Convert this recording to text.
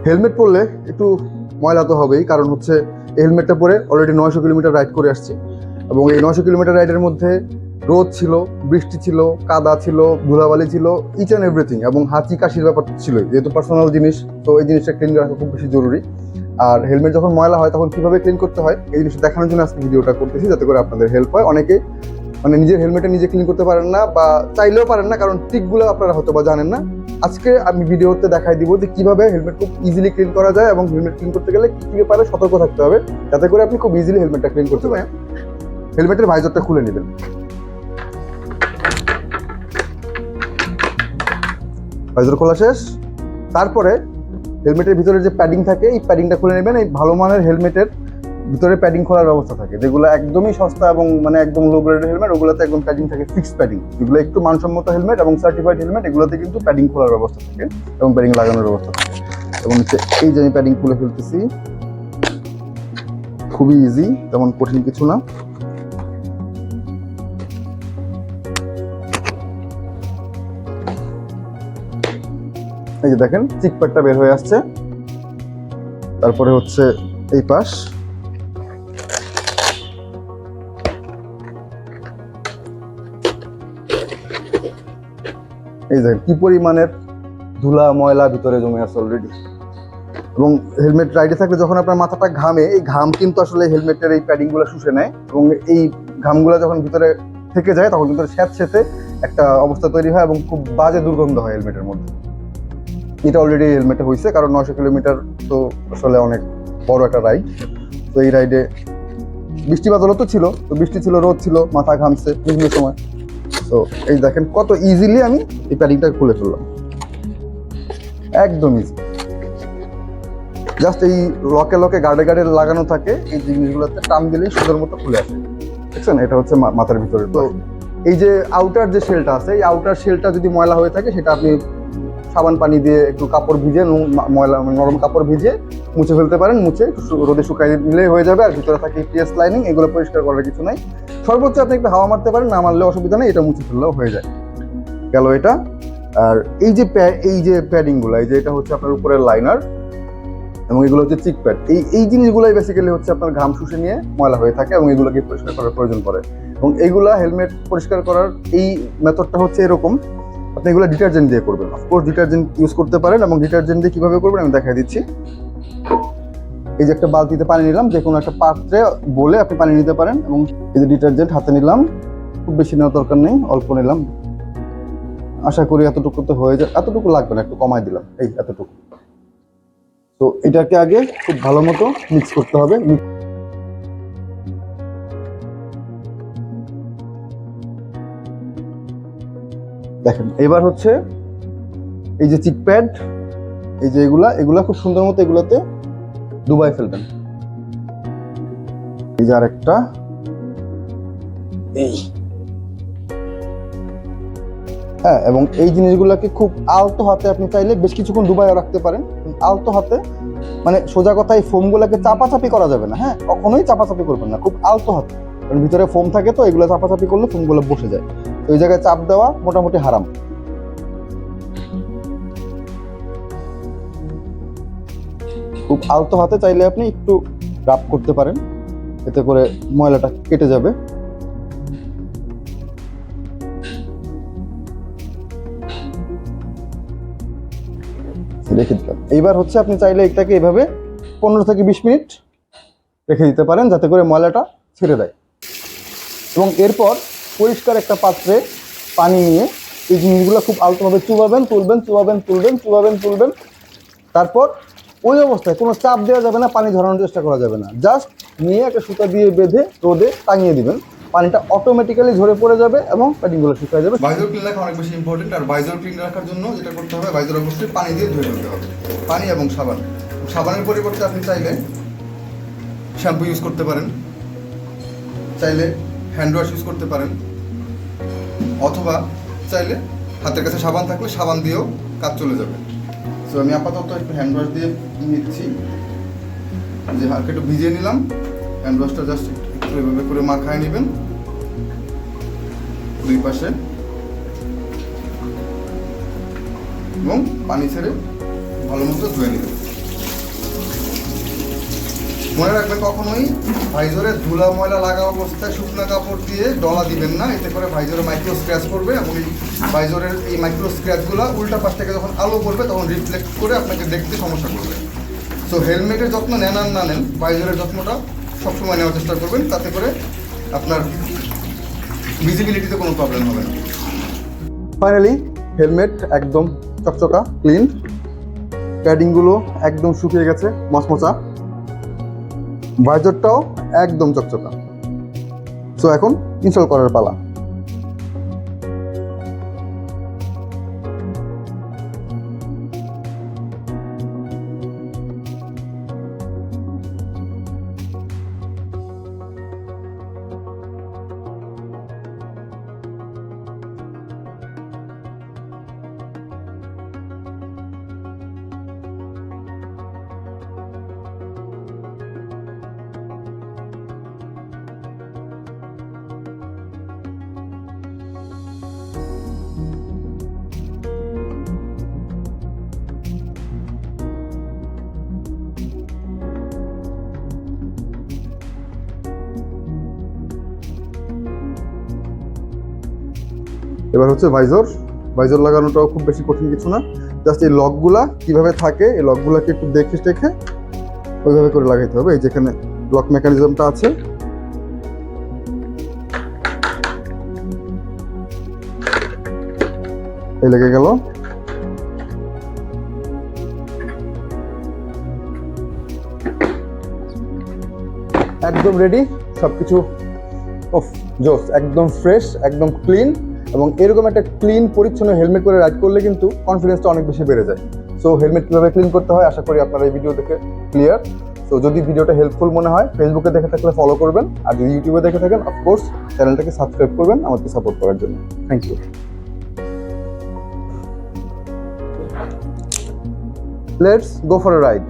Helmet পরলে একটু ময়লা তো হবেই, কারণ হচ্ছে হেলমেটটা পরে অলরেডি 900 কিলোমিটার রাইড করে আসছি, এবং এই 900 কিলোমিটার রাইডের মধ্যে রোদ ছিল, বৃষ্টি ছিল, কাদা ছিল, ধুলাবালি ছিল, ইচ অ্যান্ড এভরিথিং, এবং হাঁচি কাশির ব্যাপার ছিল, যেহেতু পার্সোনাল জিনিস, তো এই জিনিসটা ক্লিন রাখা খুব বেশি জরুরি। আর হেলমেট যখন ময়লা হয় তখন কিভাবে ক্লিন করতে হয় এই জিনিসটা দেখানোর জন্য আজকে ভিডিওটা করতেছি, যাতে করে আপনাদের হেল্প হয়। অনেকে মানে নিজের হেলমেটে নিজে ক্লিন করতে পারেন না, বা চাইলেও পারেন না, কারণ ট্রিকগুলো আপনারা হয়তো বা জানেন না। আজকে আমি ভিডিওতে দেখাই দিব যে কিভাবে হেলমেট খুব ইজিলি ক্লিন করা যায়, এবং হেলমেট ক্লিন করতে গেলে কি কি ব্যাপারে সতর্ক থাকতে হবে, যাতে করে আপনি খুব ইজিলি হেলমেটটা ক্লিন করতে পারেন। হেলমেটের ভাইজারটা খুলে নেবেন। ভাইজার খোলা শেষ। তারপরে হেলমেটের ভিতরে যে প্যাডিং থাকে, এই প্যাডিংটা খুলে নেবেন। এই ভালো মানের হেলমেটের ভিতরে প্যাডিং খোলার ব্যবস্থা থাকে, যেগুলো একদমই সস্তা এবং মানে একদম লো গ্রেডের হেলমেট, ওগুলোতে একদম প্যাডিং থাকে, ফিক্সড প্যাডিং। যেগুলো একটু মানসম্মত হেলমেট এবং সার্টিফাইড হেলমেট, এগুলোতে কিন্তু প্যাডিং খোলার ব্যবস্থা থাকে এবং প্যাডিং লাগানোর ব্যবস্থা থাকে। এবং হচ্ছে এই যে আমি প্যাডিং খুলে ফেলতেছি, খুবই ইজি, তেমন কঠিন কিছু না। এই যে দেখেন চিক প্যাডটা বের হয়ে আসছে। তারপরে হচ্ছে এই পাশ, এই দেখেন কি পরিমাণের ধুলা ময়লা ভিতরে জমে আছে অলরেডি। এবং হেলমেট রাইডে থাকলে যখন আপনার মাথাটা ঘামে, এই ঘাম কিন্তু আসলে হেলমেটের এই প্যাডিংগুলো শুষে নেয়, এবং এই ঘামগুলো যখন ভিতরে থেকে যায় তখন কিন্তু স্যাঁতসেঁতে একটা অবস্থা তৈরি হয় এবং খুব বাজে দুর্গন্ধ হয় হেলমেটের মধ্যে। এটা অলরেডি হেলমেটে হয়েছে, কারণ 900 কিলোমিটার তো আসলে অনেক বড় একটা রাইড। তো এই রাইডে বৃষ্টি বাদলও তো ছিল, তো বৃষ্টি ছিল, রোদ ছিল, মাথা ঘামছে বিভিন্ন সময়। তো এই দেখেন কত ইজিলি আমি এই প্যাডিংটা খুলে ফেললাম, একদম ইজি। জাস্ট এই লকে লকে গার্ডে গার্ডে লাগানো থাকে, এই জিনিসগুলোতে টান দিলেই সুন্দর মতো খুলে আসে। দেখছেন, এটা হচ্ছে মাথার ভিতরে। তো এই যে আউটার যে শেলটা আছে, এই আউটার শেলটা যদি ময়লা হয়ে থাকে, সেটা আপনি সাবান পানি দিয়ে একটু কাপড় ভিজে, ময়লা নরম কাপড় ভিজে মুছে ফেলতে পারেন। মুছে রোদে শুকাই নিলেই হয়ে যাবে। আর ভিতরে থাকে পিএস লাইনিং, এগুলো পরিষ্কার করার কিছু নাই। সর্বোচ্চ আপনি একটু হাওয়া মারতে পারেন, না মারলে অসুবিধা নেই, এটা মুছে ফেললেও হয়ে যায়। গেল এটা। আর এই যে প্যাডিংগুলো, এই যে এটা হচ্ছে আপনার উপরের লাইনার, এবং এগুলো হচ্ছে চিক প্যাড। এই জিনিসগুলোই বেসিক্যালি হচ্ছে আপনার ঘাম শুষে নিয়ে ময়লা হয়ে থাকে, এবং এগুলোকে পরিষ্কার করার প্রয়োজন পড়ে। এবং এইগুলা হেলমেট পরিষ্কার করার এই মেথডটা হচ্ছে এরকম, আপনি এগুলো ডিটারজেন্ট দিয়ে করবেন। অফকোর্স ডিটারজেন্ট ইউজ করতে পারেন, এবং ডিটারজেন্ট দিয়ে কীভাবে করবেন আমি দেখাই দিচ্ছি। এই যে একটা বালতিতে পানি নিলাম, যে কোনো একটা পাত্রে বলে আপনি পানি নিতে পারেন, এবং এই যে ডিটারজেন্ট হাতে নিলাম, খুব বেশি নেওয়ার দরকার নেই, অল্প নিলাম। আশা করি এতটুকুতে হয়ে যায়, এতটুকু লাগবে না, একটু কমাই দিলাম, এই এতটুকু। তো এটাকে আগে খুব ভালো মতো মিক্স করতে হবে। দেখেন এবার হচ্ছে এই যে চিক প্যাড, এই যে এগুলা খুব সুন্দর মতো এগুলাতে ডুবাই ফেলবেন। এই যে আরেকটা, এই হ্যাঁ, এবং এই জিনিসগুলোকে খুব আলতো হাতে আপনি চাইলে বেশ কিছুক্ষণ ডুবাইও রাখতে পারেন। আলতো হাতে মানে সোজা কথা, এই ফোমগুলোকে চাপাচাপি করা যাবে না। হ্যাঁ, কখনোই চাপাচাপি করবেন না, খুব আলতো হাতে, কারণ ভিতরে ফোম থাকে, তো এগুলো চাপাচাপি করলে ফোমগুলো বসে যায়। তো এই জায়গায় চাপ দেওয়া মোটামুটি হারাম। খুব আলতো হাতে চাইলে আপনি একটু রাব করতে পারেন, এতে করে ময়লাটা কেটে যাবে। রেখে দিলাম। এইবার হচ্ছে আপনি চাইলে এটাকে এভাবে 15 থেকে 20 মিনিট রেখে দিতে পারেন, যাতে করে ময়লাটা ছেড়ে দেয়। এবং এরপর পরিষ্কার একটা পাত্রে পানি নিয়ে এই জিনিসগুলো খুব আলতোভাবে চুবাবেন, তুলবেন। তারপর ওই অবস্থায় কোনো চাপ দেওয়া যাবে না, পানি ঝরানোর চেষ্টা করা যাবে না। জাস্ট নিয়ে একটা সুতা দিয়ে বেঁধে রোদে টাঙিয়ে দিবেন, পানিটা অটোমেটিক্যালি ঝরে পড়ে যাবে এবং প্যাডিংগুলো শুকিয়ে যাবে। ভাইজার ক্লিন রাখা অনেক বেশি ইম্পর্টেন্ট। আর ভাইজার ক্লিন রাখার জন্য যেটা করতে হবে, ভাইজার অবশ্যই পানি দিয়ে ধুয়ে ফেলতে হবে, পানি এবং সাবান। সাবানের পরিবর্তে আপনি চাইলে শ্যাম্পু ইউজ করতে পারেন, চাইলে হ্যান্ড ওয়াশ ইউজ করতে পারেন, অথবা চাইলে হাতের কাছে সাবান থাকলে সাবান দিয়েও কাজ চলে যাবে। তো আমি আপাতত একটু হ্যান্ড ওয়াশ দিয়ে নিচ্ছি, যে হালকা একটু ভিজিয়ে নিলাম। হ্যান্ড ওয়াশটা জাস্ট একটু এভাবে করে মাখায় নেবেন দুই পাশে, এবং পানি ছেড়ে ভালো মতো ধুয়ে নেবেন। মনে রাখবেন কখনোই ভাইজরে ধুলা ময়লা লাগা অবস্থায় শুকনো কাপড় দিয়ে ডলা দিবেন না, এতে করে ভাইজরে মাইক্রো স্ক্র্যাচ করবে এবং এই ভাইজরের এই মাইক্রো স্ক্র্যাচগুলো উল্টা পাশ থেকে যখন আলো পড়বে তখন রিফ্লেক্ট করে আপনাকে দেখতে সমস্যা করবে। সো হেলমেটের যত্ন নেন আর না নেন, ভাইজরের যত্নটা সবসময় নেওয়ার চেষ্টা করবেন, তাতে করে আপনার ভিজিবিলিটিতে কোনো প্রবলেম হবে না। ফাইনালি হেলমেট একদম চকচকা ক্লিন, প্যাডিংগুলো একদম শুকিয়ে গেছে মচমচা, ভাইজরটাও একদম চকচকা। সো এখন ইনস্টল করার পালা। এবার হচ্ছে ভাইজর লাগানোটাও খুব বেশি কঠিন কিছু না, জাস্ট এই লকগুলা কিভাবে থাকে এই লকগুলাকে একটু দেখে টেখে ওইভাবে করে লাগাইতে হবে। এই যেখানে লক মেকানিজমটা আছে এই লেগে গেল। একদম রেডি সবকিছু, ওফ জোস, একদম ফ্রেশ, একদম ক্লিন। এবং এরকম একটা ক্লিন পরিচ্ছন্ন হেলমেট পরে রাইড করলে কিন্তু কনফিডেন্সটা অনেক বেশি বেড়ে যায়। সো হেলমেট কীভাবে ক্লিন করতে হয় আশা করি আপনারা এই ভিডিও দেখে ক্লিয়ার। তো যদি ভিডিওটা হেল্পফুল মনে হয় ফেসবুকে দেখে থাকলে ফলো করবেন, আর যদি ইউটিউবে দেখে থাকেন অফকোর্স চ্যানেলটাকে সাবস্ক্রাইব করবেন আমাকে সাপোর্ট করার জন্য। Thank you. Let's go for a ride.